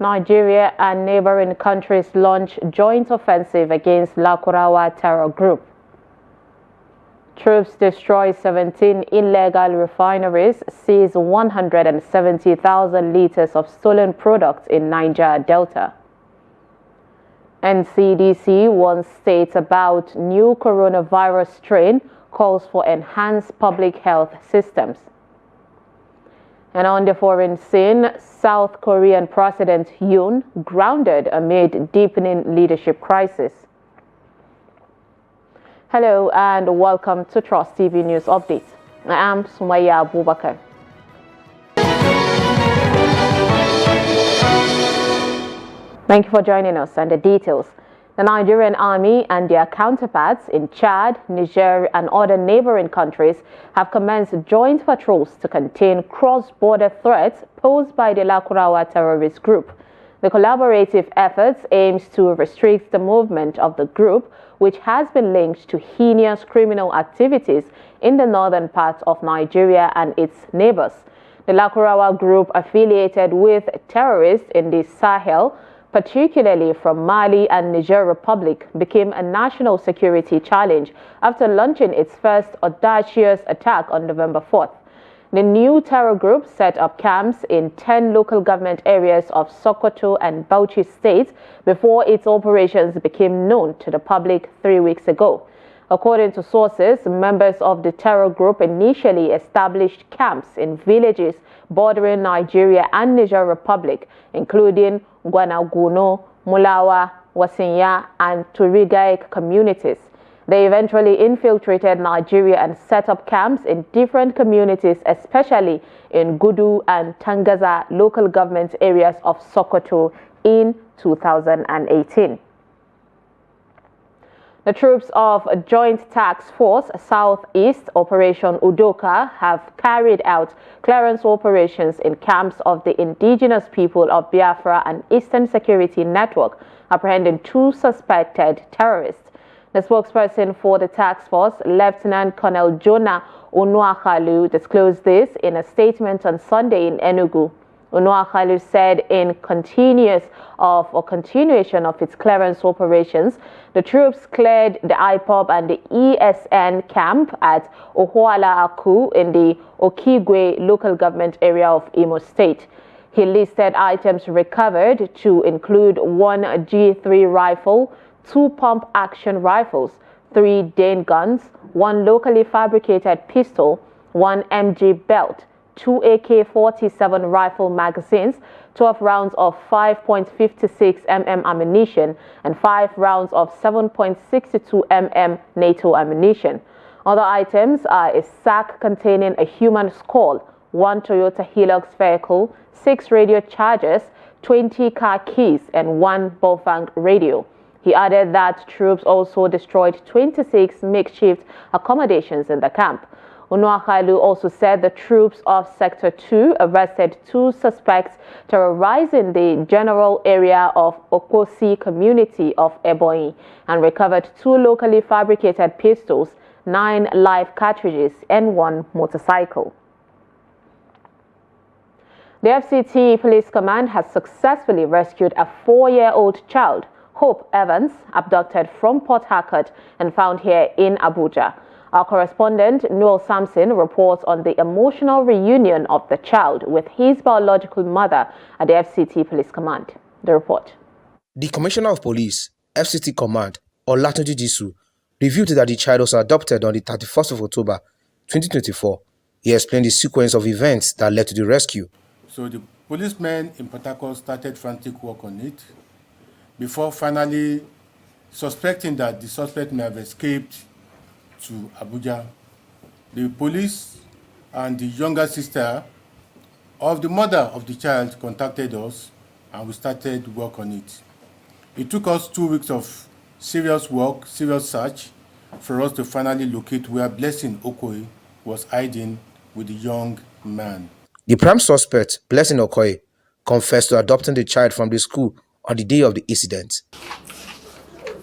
Nigeria and neighboring countries launch joint offensive against Lakurawa terror group. Troops destroy 17 illegal refineries, seize 170,000 liters of stolen products in Niger Delta. NCDC warns states about new coronavirus strain, calls for enhanced public health systems. And on the foreign scene, South Korean President Yoon grounded amid deepening leadership crisis. Hello and welcome to Trust TV News Update. I am Sumaya Abubakar. Thank you for joining us and the details. The Nigerian army and their counterparts in Chad, Niger and other neighboring countries have commenced joint patrols to contain cross-border threats posed by the Lakurawa terrorist group. The collaborative efforts aims to restrict the movement of the group, which has been linked to heinous criminal activities in the northern part of Nigeria and its neighbors. The Lakurawa group, affiliated with terrorists in the Sahel, particularly from Mali and Niger Republic, became a national security challenge after launching its first audacious attack on November 4th. The new terror group set up camps in 10 local government areas of Sokoto and Bauchi states before its operations became known to the public 3 weeks ago. According to sources, members of the terror group initially established camps in villages bordering Nigeria and Niger Republic, including Guanaguno, Mulawa, Wasinya, and Turigai communities. They eventually infiltrated Nigeria and set up camps in different communities, especially in Gudu and Tangaza local government areas of Sokoto in 2018. The troops of Joint Task Force Southeast Operation Udoka have carried out clearance operations in camps of the indigenous people of Biafra and Eastern Security Network, apprehending 2 suspected terrorists. The spokesperson for the task force, Lieutenant Colonel Jonah Onuakalu, disclosed this in a statement on Sunday in Enugu. Onuakalu said in continuation of its clearance operations, the troops cleared the IPOB and the ESN camp at Ohuala Aku in the Okigwe local government area of Imo State. He listed items recovered to include 1 G3 rifle, 2 pump-action rifles, 3 Dane guns, 1 locally fabricated pistol, 1 MG belt, 2 AK-47 rifle magazines, 12 rounds of 5.56 mm ammunition, and 5 rounds of 7.62 mm NATO ammunition. Other items are a sack containing a human skull, 1 Toyota Hilux vehicle, 6 radio chargers, 20 car keys, and 1 Bofang radio. He added that troops also destroyed 26 makeshift accommodations in the camp. Onuakalu also said the troops of Sector 2 arrested 2 suspects terrorizing the general area of Okosi community of Ebonyi and recovered 2 locally fabricated pistols, 9 live cartridges, and 1 motorcycle. The FCT Police Command has successfully rescued a 4-year-old child, Hope Evans, abducted from Port Harcourt and found here in Abuja. Our correspondent, Noel Sampson, reports on the emotional reunion of the child with his biological mother at the FCT Police Command. The report. The Commissioner of Police, FCT Command, Olatunji Jisu, revealed that the child was adopted on the 31st of October, 2024. He explained the sequence of events that led to the rescue. So the policemen in Port Harcourt started frantic work on it before finally suspecting that the suspect may have escaped to Abuja. The police and the younger sister of the mother of the child contacted us and we started work on it. It took us 2 weeks of serious work, serious search for us to finally locate where Blessing Okoye was hiding with the young man. The prime suspect, Blessing Okoye, confessed to adopting the child from the school on the day of the incident.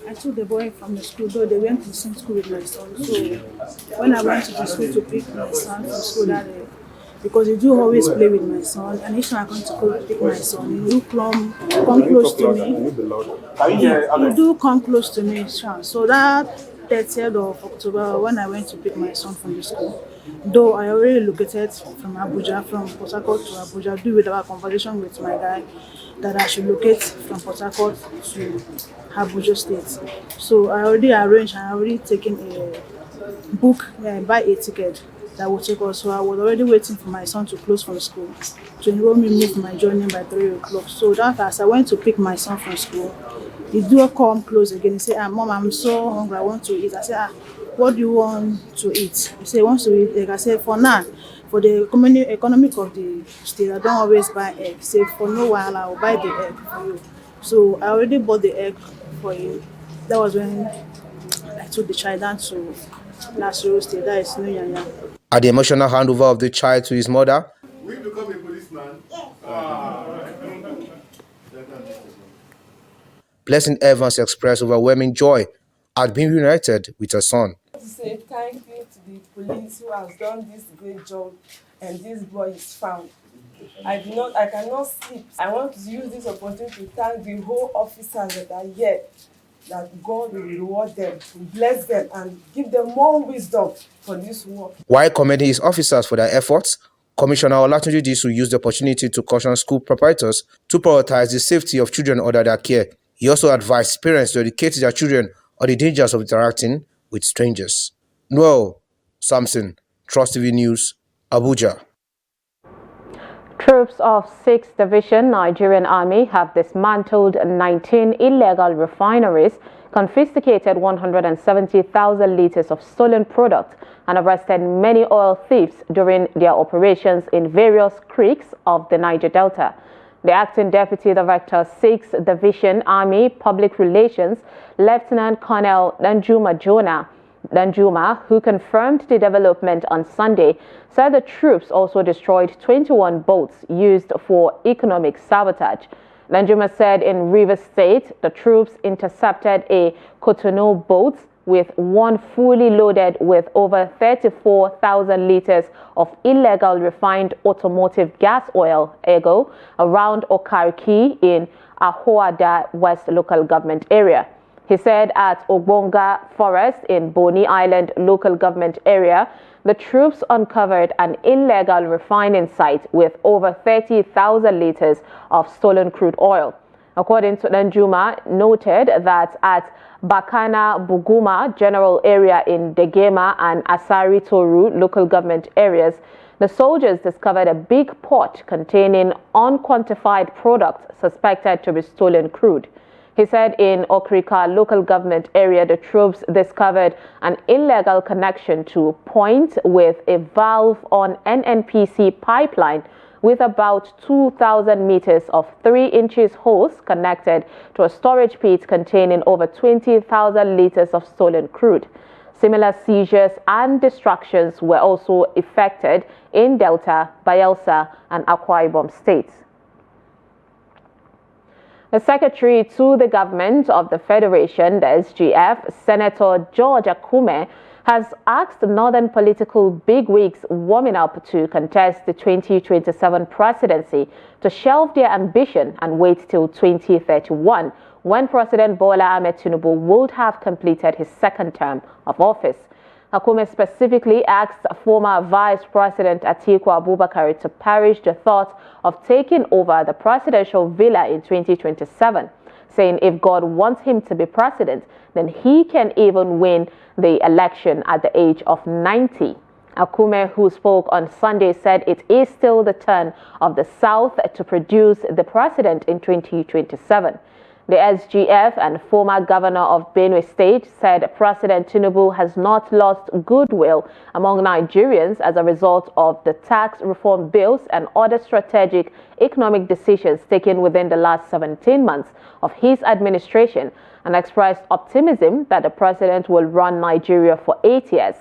I took the boy from the school, though they went to the same school with my son. So when I went to the school to pick my son from school that day, because he do always play with my son, and each time I come to go pick my son, he do come close to me. He do come close to me, sha. So that 30th of October, when I went to pick my son from the school, though I already located from Abuja, from Port Harcourt to Abuja, due with our conversation with my guy that I should locate from Port Harcourt to Abuja State. So I already arranged, I already taken a book, buy a ticket that will take us. So I was already waiting for my son to close from school to enroll me move my journey by 3 o'clock. So that as I went to pick my son from school, he do come close again. He said, Mom, I'm so hungry, I want to eat. I said, what do you want to eat? He said, he wants to eat egg. I said, for now, for the economic of the state, I don't always buy egg. He said, for no while, I will buy the egg for you. So I already bought the egg for you. That was when I took the child down to last row state, that is New Yanya. At the emotional handover of the child to his mother, Will you become a policeman? Blessing Evans expressed overwhelming joy at being reunited with her son. To say thank you to the police who has done this great job, and this boy is found. I cannot sleep. I want to use this opportunity to thank the whole officers that are here, that God will reward them, bless them, and give them more wisdom for this work. While commending his officers for their efforts, Commissioner Olatunji Disu used the opportunity to caution school proprietors to prioritize the safety of children under their care. He also advised parents to educate their children on the dangers of interacting with strangers. Noel Samson, Trust TV News, Abuja. Troops of 6th Division Nigerian Army have dismantled 19 illegal refineries, confiscated 170,000 liters of stolen product, and arrested many oil thieves during their operations in various creeks of the Niger Delta. The acting Deputy Director, 6th Division Army Public Relations, Lieutenant Colonel Danjuma, who confirmed the development on Sunday, said the troops also destroyed 21 boats used for economic sabotage. Danjuma said in Rivers State, the troops intercepted a Cotonou boat with one fully loaded with over 34,000 liters of illegal refined automotive gas oil, EGO, around Okariki in Ahoada West local government area. He said at Ogbonga Forest in Bonny Island local government area, the troops uncovered an illegal refining site with over 30,000 liters of stolen crude oil. According to Danjuma, noted that at Bakana Buguma general area in Degema and Asari Toru local government areas, the soldiers discovered a big pot containing unquantified products suspected to be stolen crude. He said in Okrika local government area, the troops discovered an illegal connection to point with a valve on NNPC pipeline with about 2,000 meters of 3 inches hose connected to a storage pit containing over 20,000 liters of stolen crude. Similar seizures and distractions were also effected in Delta, Bayelsa, and Akwa Ibom states. The Secretary to the Government of the Federation, the SGF, Senator George Akume, has asked northern political bigwigs warming up to contest the 2027 presidency to shelve their ambition and wait till 2031, when President Bola Ahmed Tinubu would have completed his second term of office. Akume specifically asked former Vice President Atiku Abubakar to perish the thought of taking over the presidential villa in 2027, saying if God wants him to be president, then he can even win the election at the age of 90. Akume, who spoke on Sunday, said it is still the turn of the South to produce the president in 2027. The SGF and former governor of Benue State said President Tinubu has not lost goodwill among Nigerians as a result of the tax reform bills and other strategic economic decisions taken within the last 17 months of his administration, and expressed optimism that the president will run Nigeria for 8 years.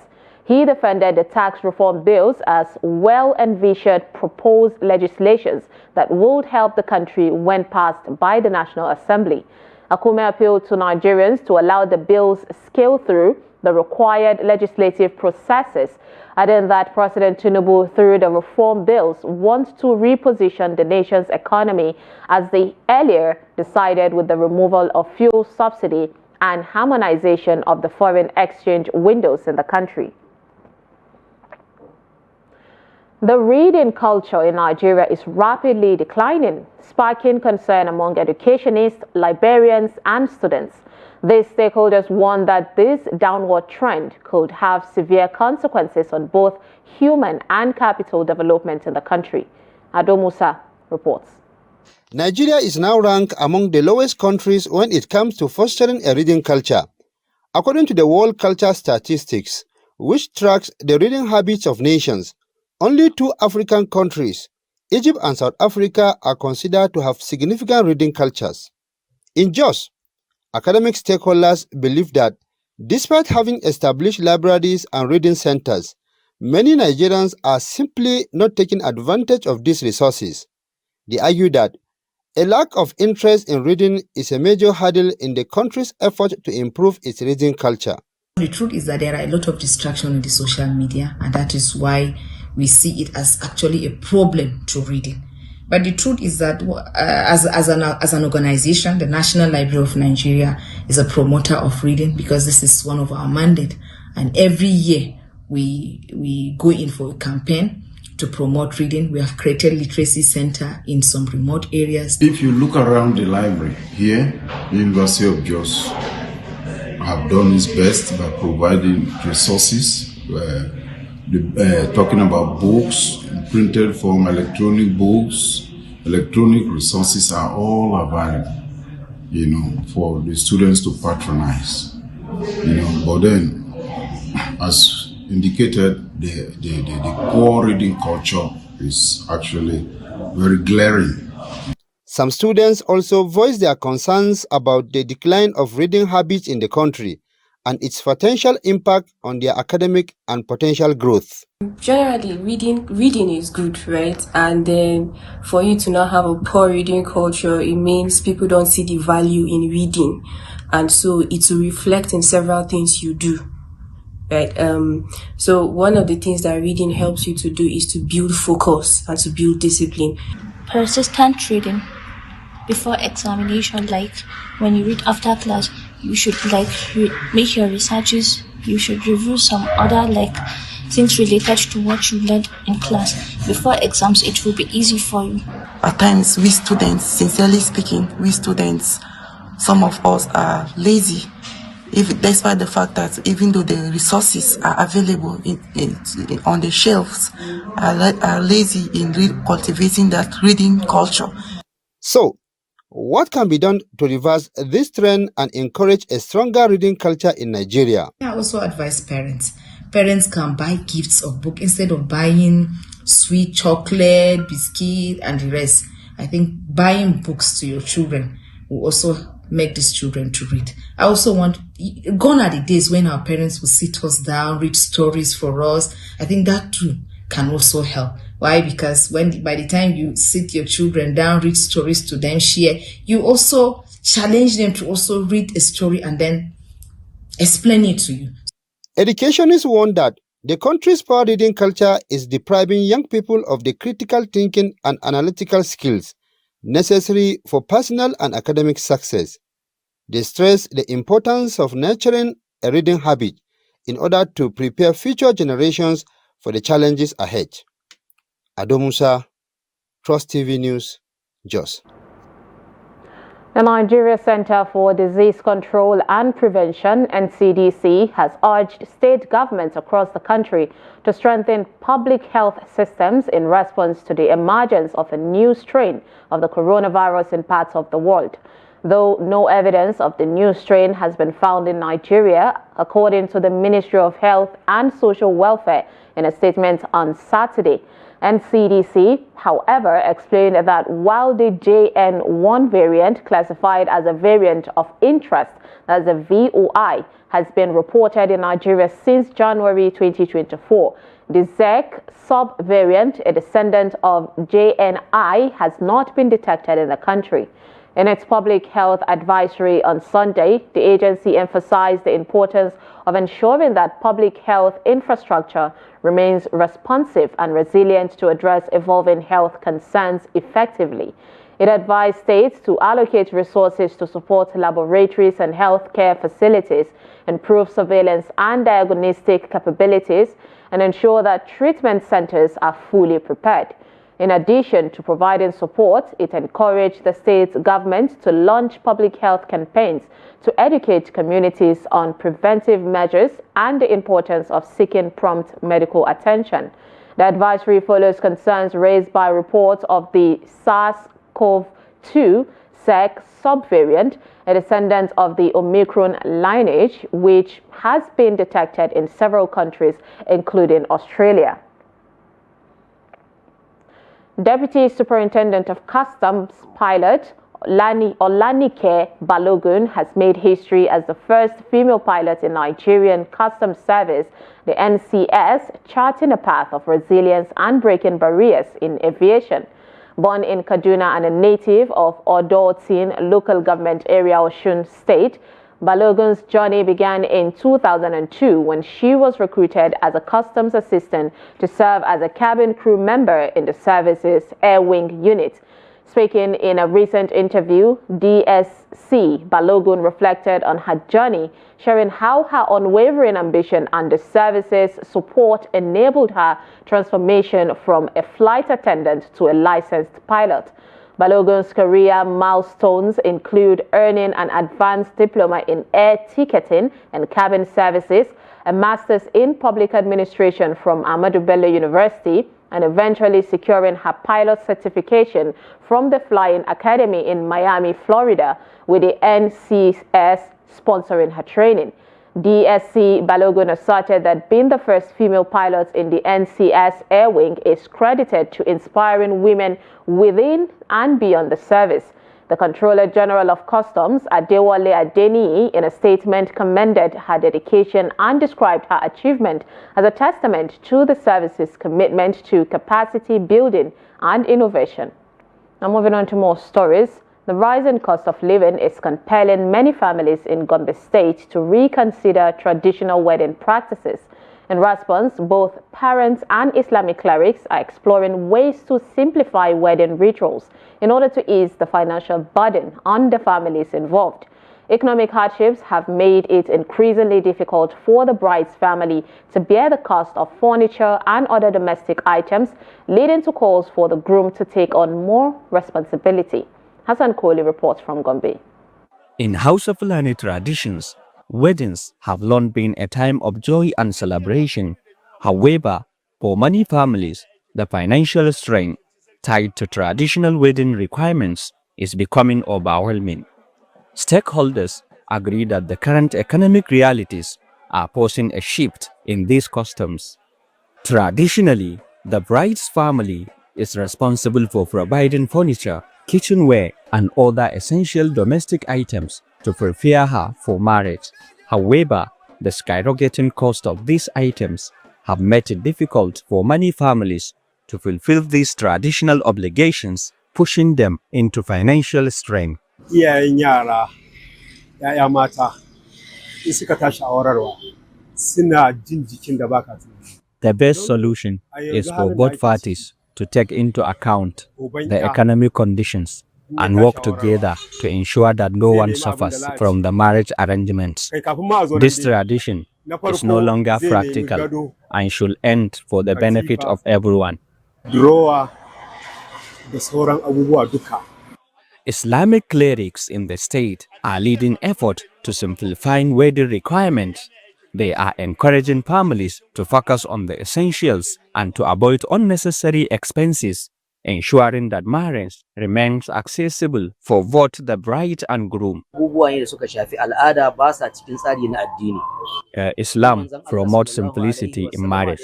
He defended the tax reform bills as well-envisioned proposed legislations that would help the country when passed by the National Assembly. Akume appealed to Nigerians to allow the bills scale through the required legislative processes, adding that President Tinubu, through the reform bills, wants to reposition the nation's economy as they earlier decided with the removal of fuel subsidy and harmonization of the foreign exchange windows in the country. The reading culture in Nigeria is rapidly declining, sparking concern among educationists, librarians, and students. These stakeholders warn that this downward trend could have severe consequences on both human and capital development in the country. Ado Musa reports. Nigeria is now ranked among the lowest countries when it comes to fostering a reading culture. According to the World Culture Statistics, which tracks the reading habits of nations, only 2 African countries, Egypt and South Africa, are considered to have significant reading cultures. In Jos, academic stakeholders believe that despite having established libraries and reading centers, many Nigerians are simply not taking advantage of these resources. They argue that a lack of interest in reading is a major hurdle in the country's effort to improve its reading culture. The truth is that there are a lot of distractions in the social media, and that is why we see it as actually a problem to reading. But the truth is that as an organization, the National Library of Nigeria is a promoter of reading because this is one of our mandates. And every year we go in for a campaign to promote reading. We have created literacy center in some remote areas. If you look around the library here, the University of Jos have done its best by providing resources, talking about books, printed form, electronic books, electronic resources are all available, for the students to patronize, But then, as indicated, the poor reading culture is actually very glaring. Some students also voiced their concerns about the decline of reading habits in the country and its potential impact on their academic and potential growth. Generally, reading is good, right? And then for you to not have a poor reading culture, it means people don't see the value in reading. And so it will reflect in several things you do, right? So one of the things that reading helps you to do is to build focus and to build discipline. Persistent reading before examination, like when you read after class, you should make your researches. You should review some other things related to what you learned in class. Before exams, it will be easy for you. At times, we students, sincerely speaking, some of us are lazy. Despite the fact that even though the resources are available on the shelves, are lazy in cultivating that reading culture. So, what can be done to reverse this trend and encourage a stronger reading culture in Nigeria? I also advise parents. Parents can buy gifts of books instead of buying sweet chocolate, biscuit, and the rest. I think buying books to your children will also make these children to read. I also gone are the days when our parents will sit us down, read stories for us. I think that too can also help. Why? Because by the time you sit your children down, read stories to them, share, you also challenge them to also read a story and then explain it to you. Educationists warn that the country's poor reading culture is depriving young people of the critical thinking and analytical skills necessary for personal and academic success. They stress the importance of nurturing a reading habit in order to prepare future generations for the challenges ahead. Ado Musa, Trust TV News, Jos. The Nigeria Center for Disease Control and Prevention, NCDC, has urged state governments across the country to strengthen public health systems in response to the emergence of a new strain of the coronavirus in parts of the world. Though no evidence of the new strain has been found in Nigeria, according to the Ministry of Health and Social Welfare in a statement on Saturday. NCDC, however, explained that while the JN1 variant, classified as a variant of interest, as a VOI, has been reported in Nigeria since January 2024, the ZEC subvariant, a descendant of JNI, has not been detected in the country. In its public health advisory on Sunday, the agency emphasized the importance of ensuring that public health infrastructure remains responsive and resilient to address evolving health concerns effectively. It advised states to allocate resources to support laboratories and healthcare facilities, improve surveillance and diagnostic capabilities, and ensure that treatment centers are fully prepared. In addition to providing support, it encouraged the state government to launch public health campaigns to educate communities on preventive measures and the importance of seeking prompt medical attention. The advisory follows concerns raised by reports of the SARS-CoV-2 SEC subvariant, a descendant of the Omicron lineage, which has been detected in several countries, including Australia. Deputy Superintendent of Customs pilot Olanike Balogun has made history as the first female pilot in Nigerian Customs Service, the NCS, charting a path of resilience and breaking barriers in aviation. Born in Kaduna and a native of Odotin local government area, Osun State, Balogun's journey began in 2002 when she was recruited as a customs assistant to serve as a cabin crew member in the service's Air Wing unit. Speaking in a recent interview, DSC Balogun reflected on her journey, sharing how her unwavering ambition and the service's support enabled her transformation from a flight attendant to a licensed pilot. Balogun's career milestones include earning an advanced diploma in air ticketing and cabin services, a master's in public administration from Ahmadu Bello University, and eventually securing her pilot certification from the Flying Academy in Miami, Florida, with the NCS sponsoring her training. DSC Balogun asserted that being the first female pilot in the NCS Air Wing is credited to inspiring women within and beyond the service. The Controller General of Customs, Adewale Adeniyi, in a statement commended her dedication and described her achievement as a testament to the service's commitment to capacity building and innovation. Now moving on to more stories. The rising cost of living is compelling many families in Gombe State to reconsider traditional wedding practices. In response, both parents and Islamic clerics are exploring ways to simplify wedding rituals in order to ease the financial burden on the families involved. Economic hardships have made it increasingly difficult for the bride's family to bear the cost of furniture and other domestic items, leading to calls for the groom to take on more responsibility. Hassan Kohli reports from Gombe. In House of Fulani traditions, weddings have long been a time of joy and celebration. However, for many families, the financial strain tied to traditional wedding requirements is becoming overwhelming. Stakeholders agree that the current economic realities are forcing a shift in these customs. Traditionally, the bride's family is responsible for providing furniture, kitchenware, and other essential domestic items to prepare her for marriage. However, the skyrocketing cost of these items have made it difficult for many families to fulfill these traditional obligations, pushing them into financial strain. Iyayen yara, ‘ya'ya mata, in suka tashi aurarwa, suna jin jikin da baka tunani. The best solution is for both parties to take into account the economic conditions and work together to ensure that no one suffers from the marriage arrangements. This tradition is no longer practical and should end for the benefit of everyone. Islamic clerics in the state are leading efforts to simplify wedding requirements. They are encouraging families to focus on the essentials and to avoid unnecessary expenses, ensuring that marriage remains accessible for both the bride and groom. Islam promotes simplicity in marriage.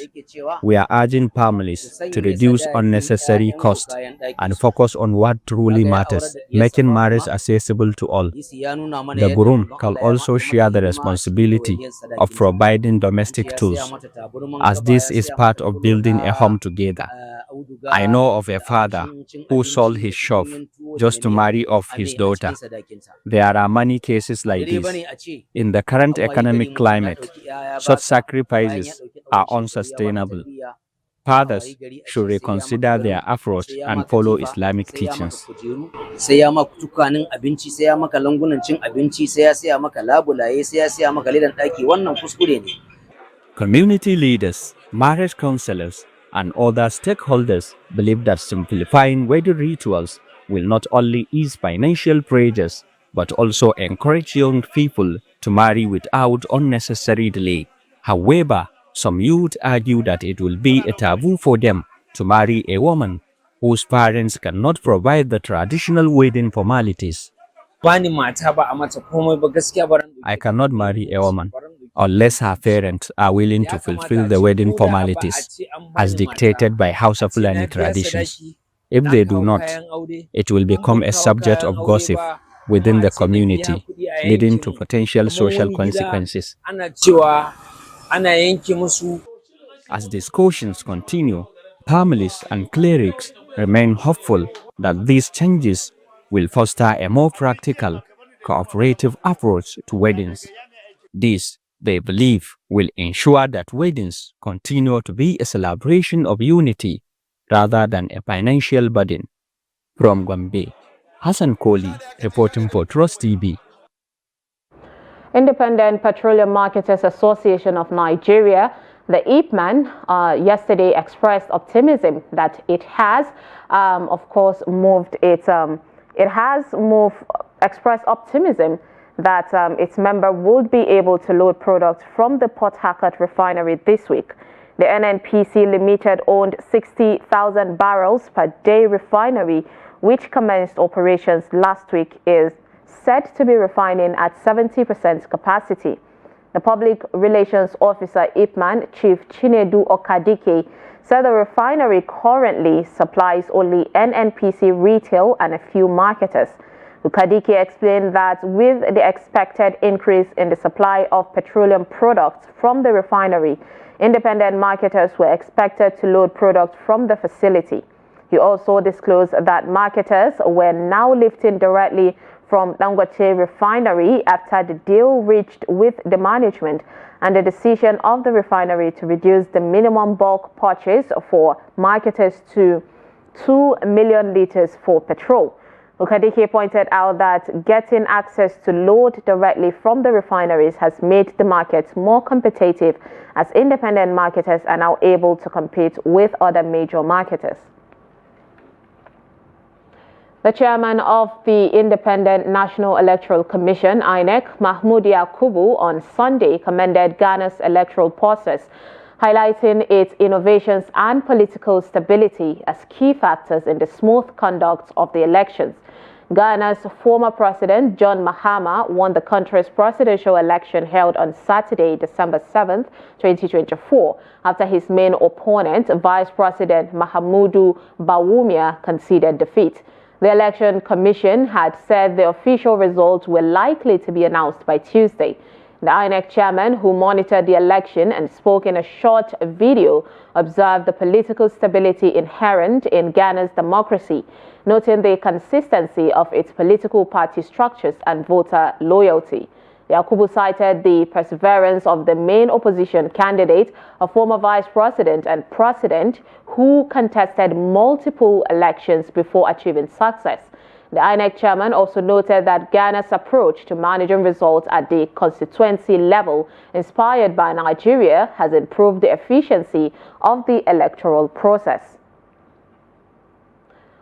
We are urging families to reduce unnecessary costs and focus on what truly matters, making marriage accessible to all. The groom can also share the responsibility of providing domestic tools, as this is part of building a home together. I know of a father who sold his shop just to marry off his daughter. There are many cases like this. In the current economic climate, such sacrifices are unsustainable. Fathers should reconsider their approach and follow Islamic teachings. Community leaders, marriage counselors, and other stakeholders believe that simplifying wedding rituals will not only ease financial pressures but also encourage young people to marry without unnecessary delay. However, some youth argue that it will be a taboo for them to marry a woman whose parents cannot provide the traditional wedding formalities. I cannot marry a woman unless her parents are willing to fulfill the wedding formalities as dictated by House of Fulani traditions. If they do not, it will become a subject of gossip within the community, leading to potential social consequences. As discussions continue, families and clerics remain hopeful that these changes will foster a more practical, cooperative approach to weddings. This, they believe, will ensure that weddings continue to be a celebration of unity rather than a financial burden. From Gombe, Hassan Koli reporting for Trust TV. Independent Petroleum Marketers Association of Nigeria, the IPMAN, yesterday expressed optimism that it has, expressed optimism that its member would be able to load products from the Port Harcourt refinery this week. The NNPC Limited owned 60,000 barrels per day refinery, which commenced operations last week, is said to be refining at 70% capacity. The Public Relations Officer IPMAN, Chief Chinedu Okadike, said the refinery currently supplies only NNPC retail and a few marketers. Okadike explained that with the expected increase in the supply of petroleum products from the refinery, independent marketers were expected to load products from the facility. He also disclosed that marketers were now lifting directly from Dangote refinery after the deal reached with the management and the decision of the refinery to reduce the minimum bulk purchase for marketers to 2 million liters for petrol. Okadike pointed out that getting access to load directly from the refineries has made the market more competitive, as independent marketers are now able to compete with other major marketers. The chairman of the Independent National Electoral Commission, INEC, Mahmoud Yakubu, on Sunday commended Ghana's electoral process, highlighting its innovations and political stability as key factors in the smooth conduct of the elections. Ghana's former president, John Mahama, won the country's presidential election held on Saturday, December 7, 2024, after his main opponent, Vice President Mahamudu Bawumia, conceded defeat. The Election Commission had said the official results were likely to be announced by Tuesday. The INEC chairman, who monitored the election and spoke in a short video, observed the political stability inherent in Ghana's democracy, noting the consistency of its political party structures and voter loyalty. Yakubu cited the perseverance of the main opposition candidate, a former vice president and president, who contested multiple elections before achieving success. The INEC chairman also noted that Ghana's approach to managing results at the constituency level, inspired by Nigeria, has improved the efficiency of the electoral process.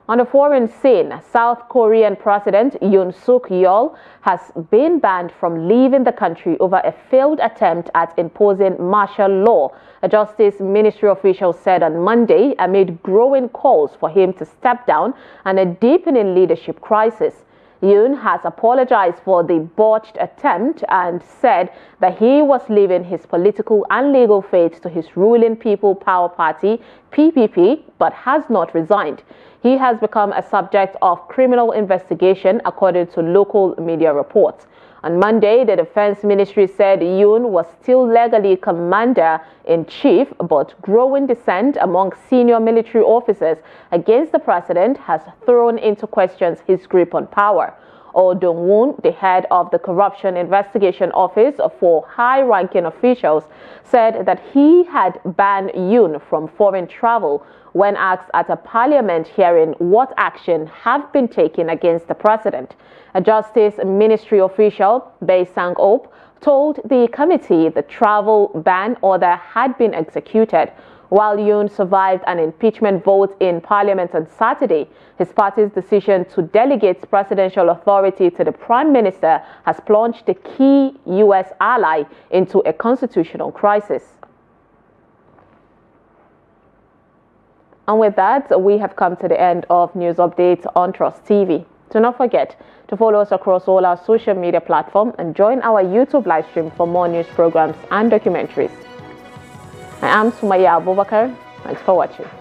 On the foreign scene, South Korean President Yoon Suk Yeol has been banned from leaving the country over a failed attempt at imposing martial law, a Justice Ministry official said on Monday, amid growing calls for him to step down and a deepening leadership crisis. Yoon has apologized for the botched attempt and said that he was leaving his political and legal fate to his ruling People Power Party, PPP, but has not resigned. He has become a subject of criminal investigation, according to local media reports. On Monday, the Defense Ministry said Yoon was still legally commander-in-chief, but growing dissent among senior military officers against the president has thrown into question his grip on power. Oh Dong-woon, the head of the Corruption Investigation Office for high-ranking officials, said that he had banned Yoon from foreign travel when asked at a parliament hearing what action have been taken against the president. A Justice Ministry official, Bae Sang-op, told the committee the travel ban order had been executed. While Yoon survived an impeachment vote in Parliament on Saturday, his party's decision to delegate presidential authority to the Prime Minister has plunged the key U.S. ally into a constitutional crisis. And with that, we have come to the end of News Updates on Trust TV. Do not forget to follow us across all our social media platforms and join our YouTube live stream for more news programs and documentaries. I am Sumaya Abubakar. Thanks for watching.